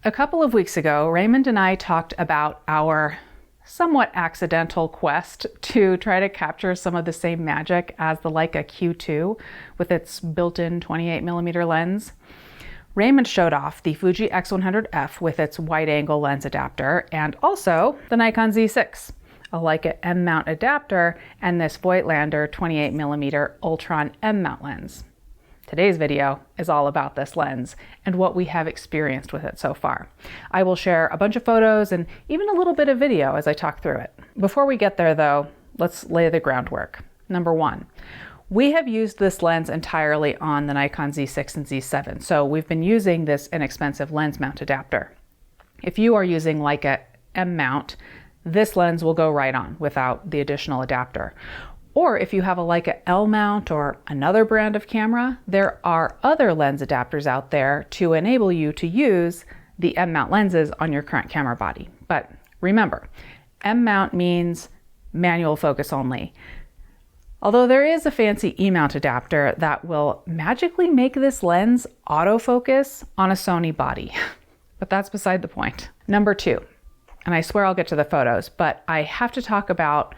A couple of weeks ago, Raymond and I talked about our somewhat accidental quest to try to capture some of the same magic as the Leica Q2 with its built-in 28mm lens. Raymond showed off the Fuji X100F with its wide-angle lens adapter, and also the Nikon Z6, a Leica M-mount adapter, and this Voigtlander 28mm Ultron M-mount lens. Today's video is all about this lens and what we have experienced with it so far. I will share a bunch of photos and even a little bit of video as I talk through it. Before we get there though, let's lay the groundwork. Number one, we have used this lens entirely on the Nikon Z6 and Z7, so we've been using this inexpensive lens mount adapter. If you are using Leica M-mount, this lens will go right on without the additional adapter. Or if you have a Leica L-mount or another brand of camera, there are other lens adapters out there to enable you to use the M-mount lenses on your current camera body. But remember, M-mount means manual focus only. Although there is a fancy E-mount adapter that will magically make this lens autofocus on a Sony body. But that's beside the point. Number two, and I swear I'll get to the photos, but I have to talk about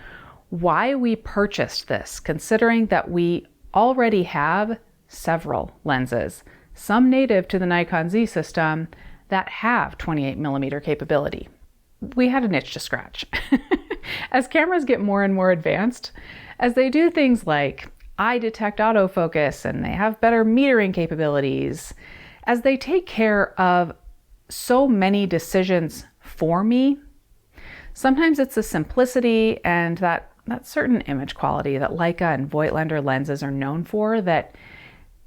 why we purchased this, considering that we already have several lenses, some native to the Nikon Z system, that have 28mm capability. We had an itch to scratch. As cameras get more and more advanced, as they do things like eye detect autofocus and they have better metering capabilities, as they take care of so many decisions for me, sometimes it's the simplicity and that certain image quality that Leica and Voigtlander lenses are known for that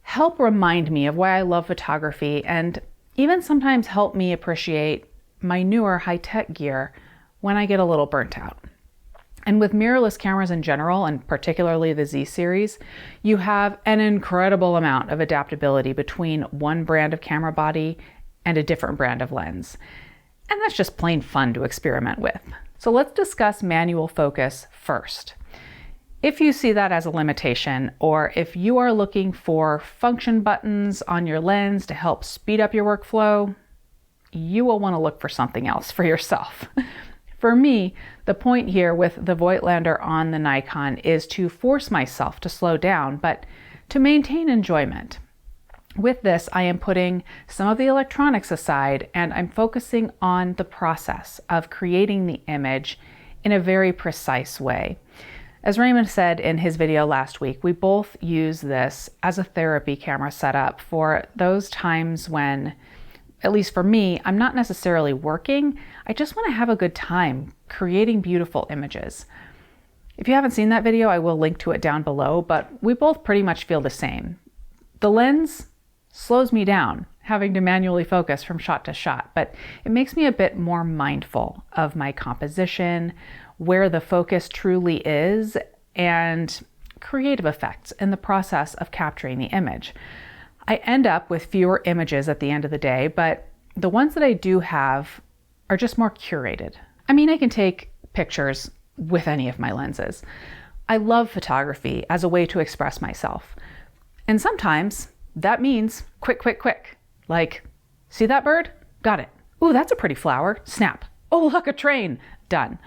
help remind me of why I love photography and even sometimes help me appreciate my newer high-tech gear when I get a little burnt out. And with mirrorless cameras in general, and particularly the Z series, you have an incredible amount of adaptability between one brand of camera body and a different brand of lens. And that's just plain fun to experiment with. So let's discuss manual focus first. If you see that as a limitation, or if you are looking for function buttons on your lens to help speed up your workflow, you will want to look for something else for yourself. For me, the point here with the Voigtlander on the Nikon is to force myself to slow down, but to maintain enjoyment. With this, I am putting some of the electronics aside and I'm focusing on the process of creating the image in a very precise way. As Raymond said in his video last week, we both use this as a therapy camera setup for those times when, at least for me, I'm not necessarily working. I just want to have a good time creating beautiful images. If you haven't seen that video, I will link to it down below, but we both pretty much feel the same. The lens slows me down having to manually focus from shot to shot, but it makes me a bit more mindful of my composition, where the focus truly is, and creative effects in the process of capturing the image. I end up with fewer images at the end of the day, but the ones that I do have are just more curated. I mean, I can take pictures with any of my lenses. I love photography as a way to express myself. And sometimes that means quick, quick, quick. Like, see that bird? Got it. Ooh, that's a pretty flower. Snap. Oh, look, a train. Done.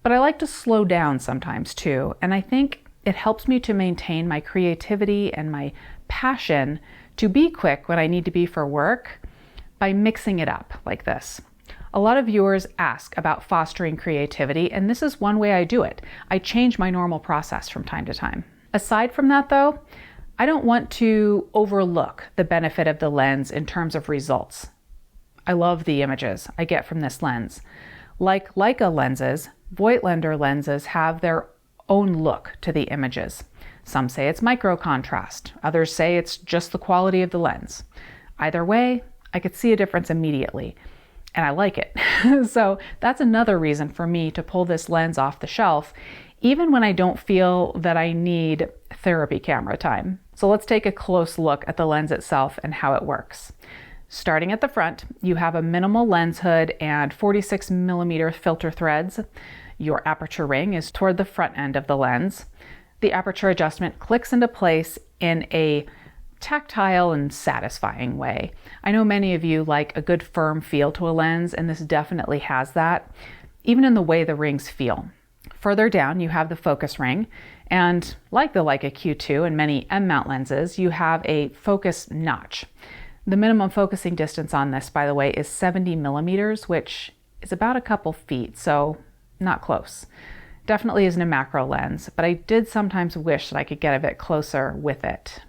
But I like to slow down sometimes too, and I think it helps me to maintain my creativity and my passion to be quick when I need to be for work by mixing it up like this. A lot of viewers ask about fostering creativity, and this is one way I do it. I change my normal process from time to time. Aside from that though, I don't want to overlook the benefit of the lens in terms of results. I love the images I get from this lens. Like Leica lenses, Voigtlander lenses have their own look to the images. Some say it's micro contrast, others say it's just the quality of the lens. Either way, I could see a difference immediately, and I like it. So that's another reason for me to pull this lens off the shelf, even when I don't feel that I need therapy camera time. So let's take a close look at the lens itself and how it works. Starting at the front, you have a minimal lens hood and 46mm filter threads. Your aperture ring is toward the front end of the lens. The aperture adjustment clicks into place in a tactile and satisfying way. I know many of you like a good firm feel to a lens, and this definitely has that, even in the way the rings feel. Further down, you have the focus ring, and like the Leica Q2 and many M-mount lenses, you have a focus notch. The minimum focusing distance on this, by the way, is 70 millimeters, which is about a couple feet, so not close. Definitely isn't a macro lens, but I did sometimes wish that I could get a bit closer with it.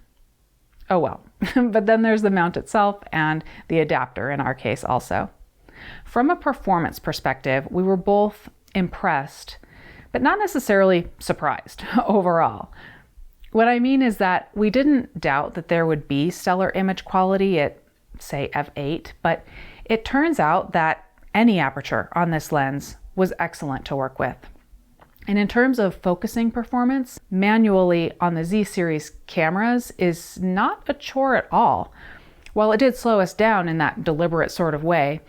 Oh well. But then there's the mount itself and the adapter in our case also. From a performance perspective, we were both impressed, but not necessarily surprised overall. What I mean is that we didn't doubt that there would be stellar image quality at, say, f8, but it turns out that any aperture on this lens was excellent to work with. And in terms of focusing performance, manually on the Z series cameras is not a chore at all. While it did slow us down in that deliberate sort of way,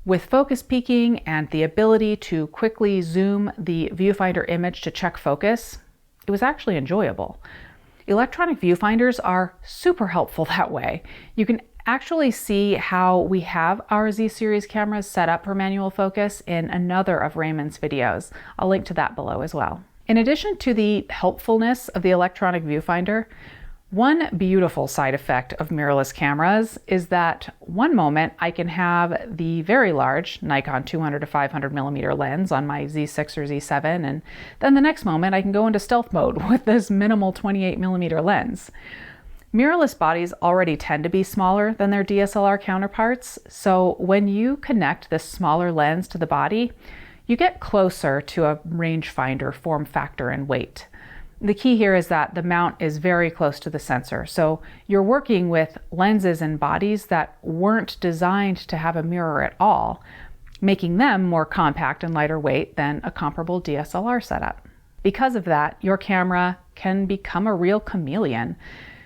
with focus peaking and the ability to quickly zoom the viewfinder image to check focus, it was actually enjoyable. Electronic viewfinders are super helpful that way. You can actually see how we have our Z series cameras set up for manual focus in another of Raymond's videos. I'll link to that below as well. In addition to the helpfulness of the electronic viewfinder, one beautiful side effect of mirrorless cameras is that one moment I can have the very large Nikon 200 to 500 millimeter lens on my Z6 or Z7, and then the next moment I can go into stealth mode with this minimal 28 millimeter lens. Mirrorless bodies already tend to be smaller than their DSLR counterparts, so when you connect this smaller lens to the body, you get closer to a rangefinder form factor and weight. The key here is that the mount is very close to the sensor, so you're working with lenses and bodies that weren't designed to have a mirror at all, making them more compact and lighter weight than a comparable DSLR setup. Because of that, your camera can become a real chameleon,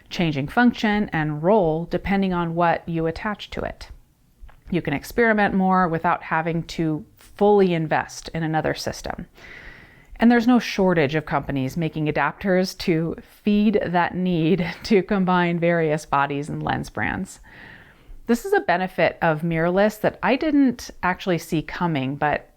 changing function and role depending on what you attach to it. You can experiment more without having to fully invest in another system. And there's no shortage of companies making adapters to feed that need to combine various bodies and lens brands. This is a benefit of mirrorless that I didn't actually see coming, but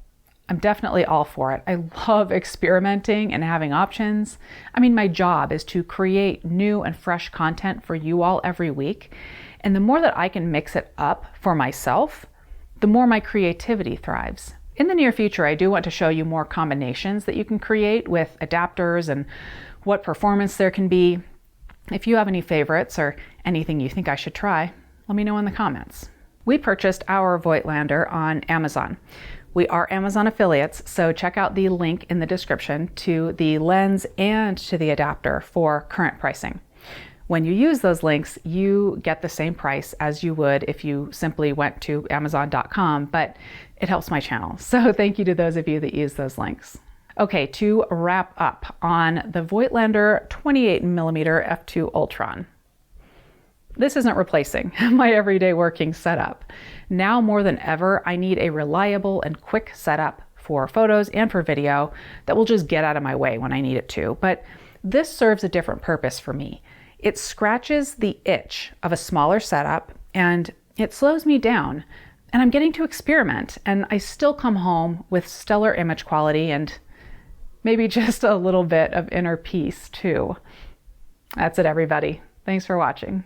I'm definitely all for it. I love experimenting and having options. I mean, my job is to create new and fresh content for you all every week. And the more that I can mix it up for myself, the more my creativity thrives. In the near future, I do want to show you more combinations that you can create with adapters and what performance there can be. If you have any favorites or anything you think I should try, let me know in the comments. We purchased our Voigtlander on Amazon. We are Amazon affiliates, so check out the link in the description to the lens and to the adapter for current pricing. When you use those links, you get the same price as you would if you simply went to Amazon.com, but it helps my channel. So thank you to those of you that use those links. Okay, to wrap up on the Voigtlander 28mm f2 Ultron. This isn't replacing my everyday working setup. Now more than ever, I need a reliable and quick setup for photos and for video that will just get out of my way when I need it to. But this serves a different purpose for me. It scratches the itch of a smaller setup and it slows me down. And I'm getting to experiment, and I still come home with stellar image quality and maybe just a little bit of inner peace too. That's it, everybody. Thanks for watching.